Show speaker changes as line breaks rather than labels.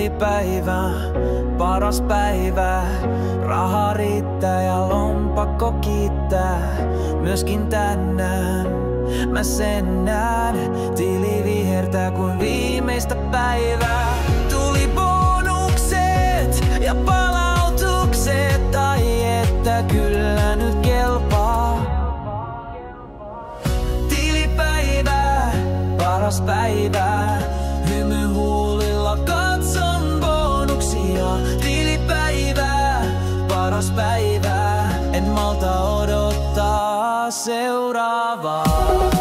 Tilipäivä, paras päivä. Raha riittää ja lompakko kiittää. Myöskin tänään mä sen näen. Tili vihertää kuin viimeistä päivää. Tuli bonukset ja palautukset. Ai että kyllä nyt kelpaa. Tilipäivä, paras päivä. Hymy huulilla katson bonuksia. Tilipäivä, paras päivä. En malta odottaa seuraavaa.